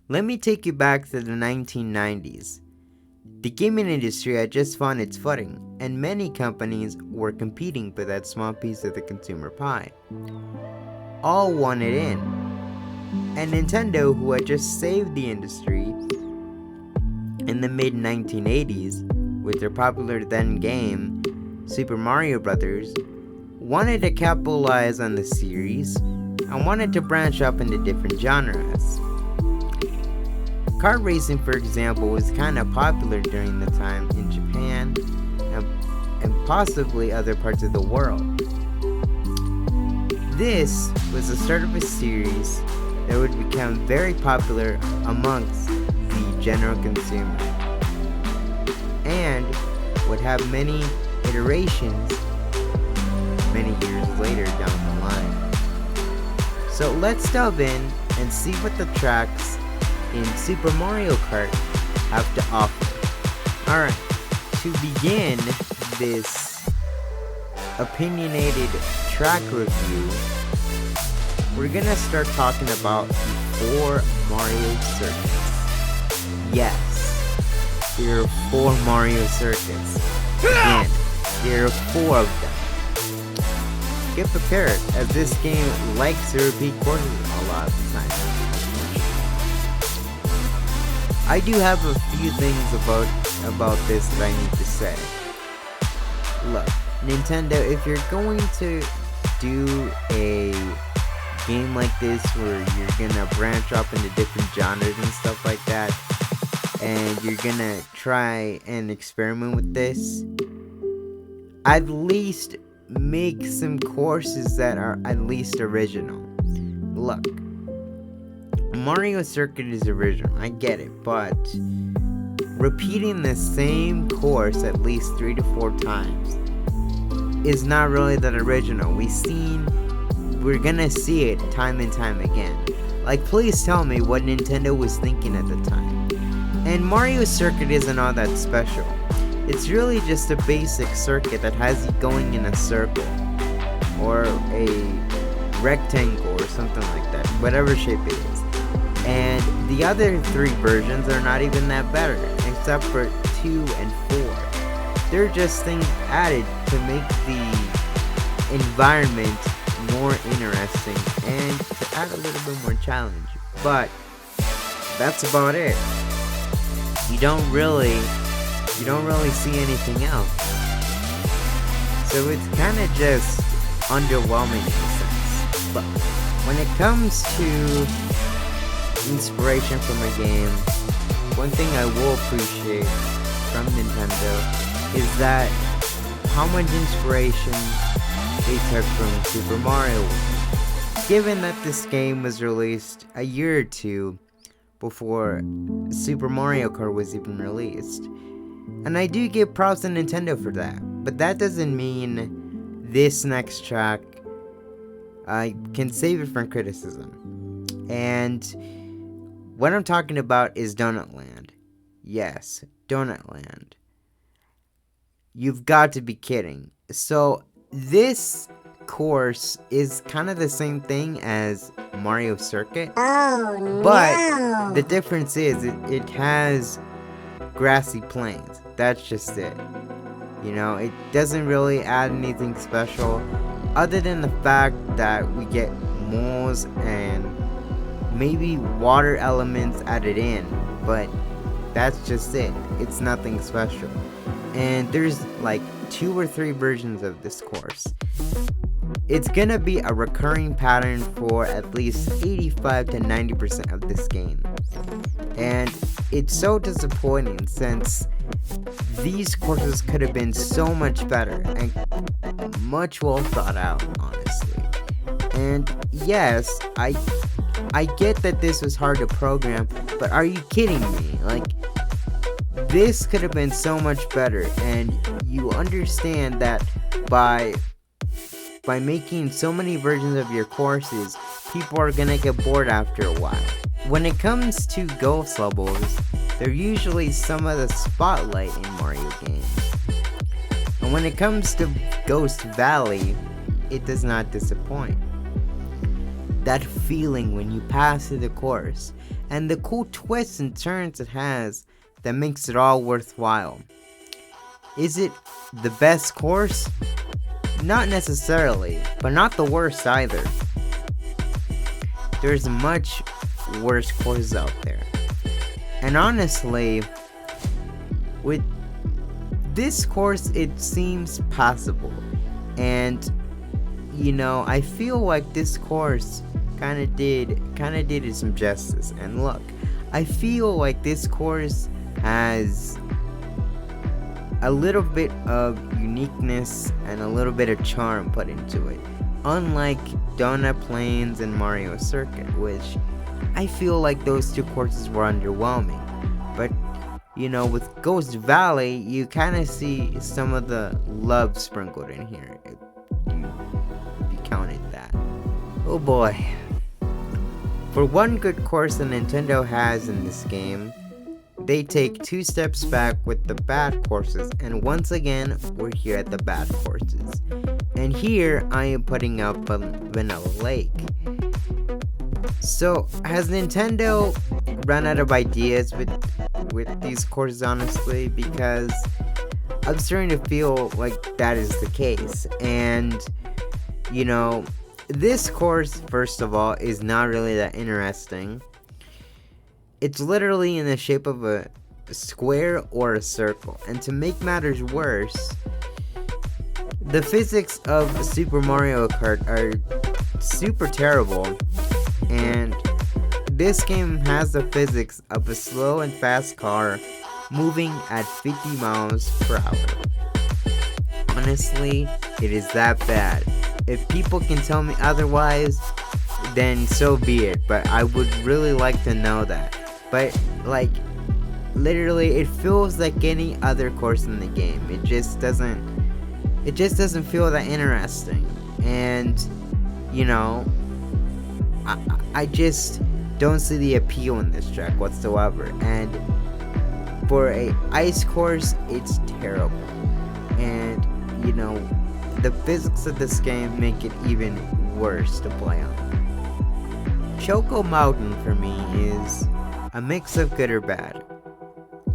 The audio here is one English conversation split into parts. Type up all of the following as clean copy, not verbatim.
Let me take you back to the 1990s. The gaming industry had just found its footing, and many companies were competing for that small piece of the consumer pie. All wanted in. And Nintendo, who had just saved the industry in the mid 1980s with their popular then game, Super Mario Bros., wanted to capitalize on the series and wanted to branch up into different genres. Kart racing, for example, was kind of popular during the time in Japan and possibly other parts of the world. This was the start of a series that would become very popular amongst the general consumer and would have many iterations many years later down the line. So let's delve in and see what the tracks in Super Mario Kart have to offer. Alright, to begin this opinionated track review, we're gonna start talking about the 4 Mario circuits. Yes, there are 4 Mario circuits. Again, there are 4 of them. Get prepared, as this game likes to repeat courses a lot of the time. I do have a few things about this that I need to say. Look, Nintendo, if you're going to do a game like this where you're gonna branch up into different genres and stuff like that, and you're gonna try and experiment with this, at least make some courses that are at least original. Look, Mario Circuit is original, I get it, but repeating the same course at least 3 to 4 times is not really that original. We're gonna see it time and time again. Like, please tell me what Nintendo was thinking at the time. And Mario Circuit isn't all that special. It's really just a basic circuit that has you going in a circle, or a rectangle, or something like that, whatever shape it is. And the other 3 versions are not even that better, except for 2 and 4. They're just things added to make the environment more interesting and to add a little bit more challenge. But that's about it. You don't really see anything else. So it's kind of just underwhelming in a sense. But when it comes to inspiration from a game, one thing I will appreciate from Nintendo is that how much inspiration they took from Super Mario World. Given that this game was released a year or 2 before Super Mario Kart was even released. And I do give props to Nintendo for that, but that doesn't mean this next track I can save it from criticism. And what I'm talking about is Donut Land. Yes, Donut Land. You've got to be kidding. So this course is kind of the same thing as Mario Circuit. Oh no! But the difference is it has grassy plains. That's just it. You know, it doesn't really add anything special other than the fact that we get moles and maybe water elements added in, but that's just it. It's nothing special. And there's like 2 or 3 versions of this course. It's gonna be a recurring pattern for at least 85 to 90% of this game. And it's so disappointing since these courses could have been so much better and much well thought out, honestly. And yes, I get that this was hard to program, but are you kidding me? Like, this could have been so much better, and you understand that by making so many versions of your courses, people are gonna get bored after a while. When it comes to ghost levels, they're usually some of the spotlight in Mario games. And when it comes to Ghost Valley, it does not disappoint. That feeling when you pass through the course and the cool twists and turns it has that makes it all worthwhile. Is it the best course? Not necessarily, but not the worst either. There's much worse courses out there. And honestly, with this course, it seems passable. And, I feel like this course kind of did it some justice. And look, I feel like this course has a little bit of uniqueness and a little bit of charm put into it. Unlike Donut Plains and Mario Circuit, which I feel like those two courses were underwhelming. But, with Ghost Valley, you kind of see some of the love sprinkled in here. If you counted that. Oh boy. For one good course that Nintendo has in this game, they take 2 steps back with the bad courses, and once again, we're here at the bad courses. And here, I am putting up Vanilla Lake. So, has Nintendo run out of ideas with these courses, honestly? Because I'm starting to feel like that is the case. And, this course, first of all, is not really that interesting. It's literally in the shape of a square or a circle. And to make matters worse, the physics of Super Mario Kart are super terrible. And this game has the physics of a slow and fast car moving at 50 miles per hour. Honestly, it is that bad. If people can tell me otherwise, then so be it. But I would really like to know that. But, literally, it feels like any other course in the game. It just doesn't feel that interesting. And, I just don't see the appeal in this track whatsoever. And for a ice course, it's terrible. And, the physics of this game make it even worse to play on. Choco Mountain for me is a mix of good or bad.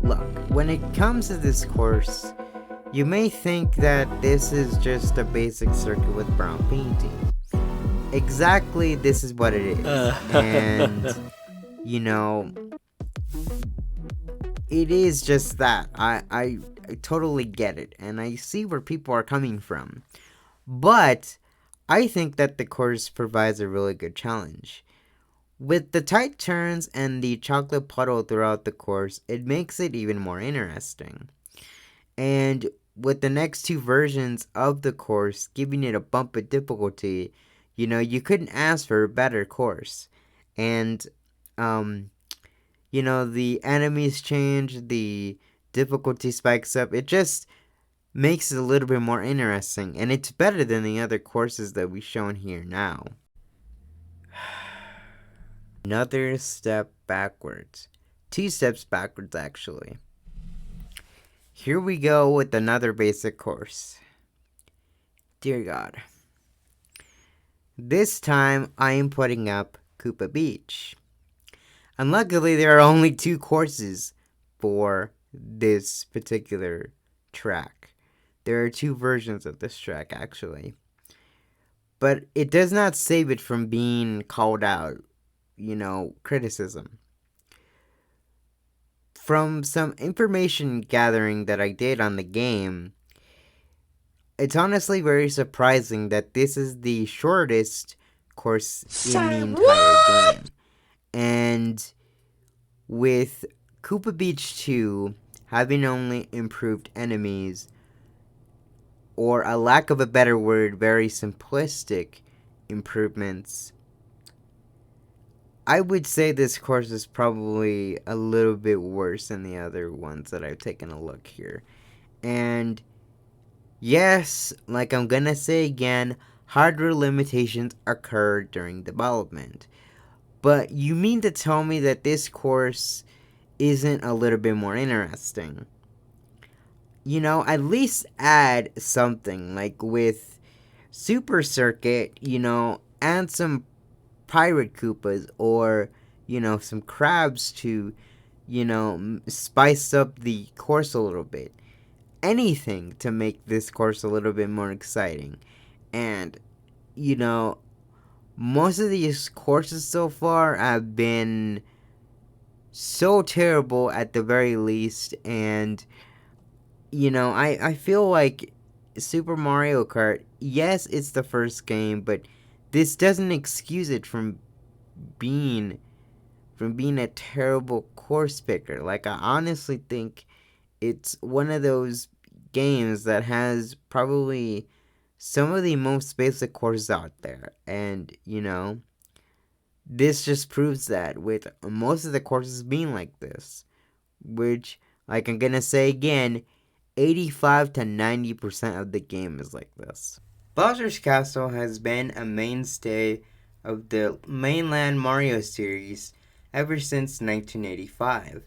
Look, when it comes to this course, you may think that this is just a basic circuit with brown painting. Exactly, this is what it is. And, it is just that. I totally get it, and I see where people are coming from. But I think that the course provides a really good challenge. With the tight turns and the chocolate puddle throughout the course, it makes it even more interesting. And with the next 2 versions of the course giving it a bump of difficulty, you couldn't ask for a better course. And, the enemies change, the difficulty spikes up. It just makes it a little bit more interesting. And it's better than the other courses that we've shown here now. Another step backwards. 2 steps backwards, actually. Here we go with another basic course. Dear God. This time, I am putting up Koopa Beach. And luckily, there are only 2 courses for this particular track. There are 2 versions of this track, actually. But it does not save it from being called out, criticism. From some information gathering that I did on the game, it's honestly very surprising that this is the shortest course in the entire game. And with Koopa Beach 2 having only improved enemies, or a lack of a better word, very simplistic improvements, I would say this course is probably a little bit worse than the other ones that I've taken a look here. And yes, like I'm gonna say again, hardware limitations occurred during development. But you mean to tell me that this course isn't a little bit more interesting? At least add something, like with Super Circuit, and some Pirate Koopas, or, some crabs to, spice up the course a little bit. Anything to make this course a little bit more exciting. And, you know, most of these courses so far have been so terrible at the very least. And, I feel like Super Mario Kart, yes, it's the first game, but this doesn't excuse it being being a terrible course picker. Like, I honestly think it's one of those games that has probably some of the most basic courses out there. And, this just proves that with most of the courses being like this, which, like I'm gonna say again, 85 to 90% of the game is like this. Bowser's Castle has been a mainstay of the mainland Mario series ever since 1985,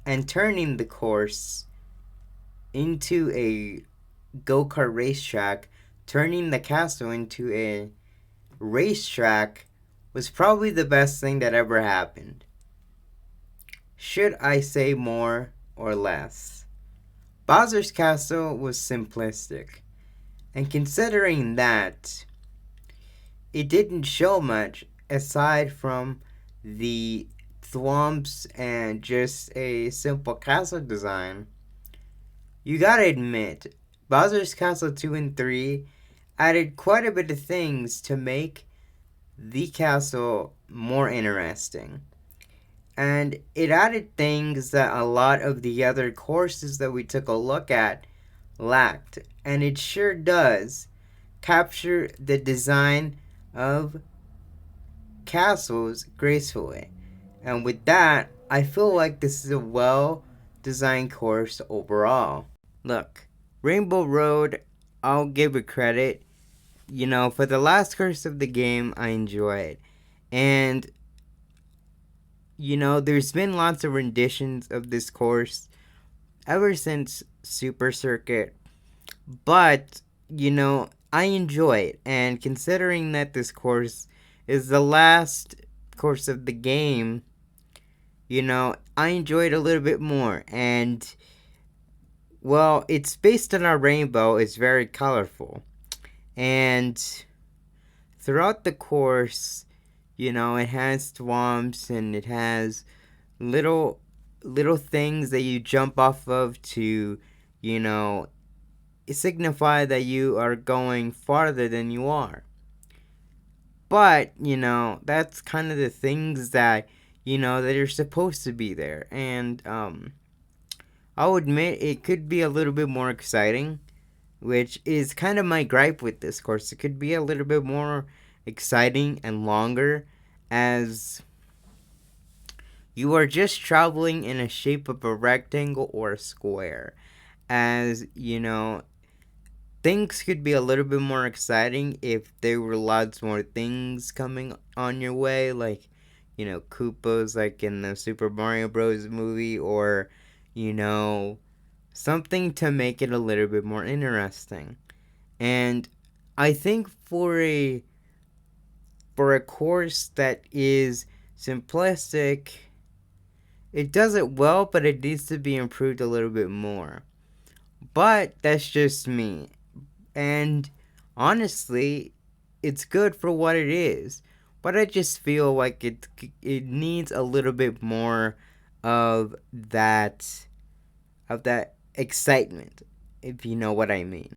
and turning the course into a go-kart racetrack, turning the castle into a racetrack was probably the best thing that ever happened. Should I say more or less? Bowser's Castle was simplistic, and considering that it didn't show much aside from the thwomps and just a simple castle design, you gotta admit, Bowser's Castle 2 and 3 added quite a bit of things to make the castle more interesting. And it added things that a lot of the other courses that we took a look at lacked. And it sure does capture the design of castles gracefully. And with that, I feel like this is a well designed course overall. Look, Rainbow Road, I'll give it credit. For the last course of the game, I enjoy it. And, there's been lots of renditions of this course ever since Super Circuit. But, I enjoy it. And considering that this course is the last course of the game, I enjoy it a little bit more. And, well, it's based on a rainbow. It's very colorful. And throughout the course, it has swamps and it has little things that you jump off of to, signify that you are going farther than you are. But, that's kind of the things that, that are supposed to be there. And I'll admit it could be a little bit more exciting, which is kind of my gripe with this course. It could be a little bit more exciting and longer, as you are just traveling in a shape of a rectangle or a square. As, things could be a little bit more exciting if there were lots more things coming on your way, like, Koopas, like in the Super Mario Bros. Movie, or, something to make it a little bit more interesting. And I think for a course that is simplistic, it does it well, but it needs to be improved a little bit more. But that's just me. And honestly, it's good for what it is. But I just feel like it needs a little bit more of that excitement, if you know what I mean.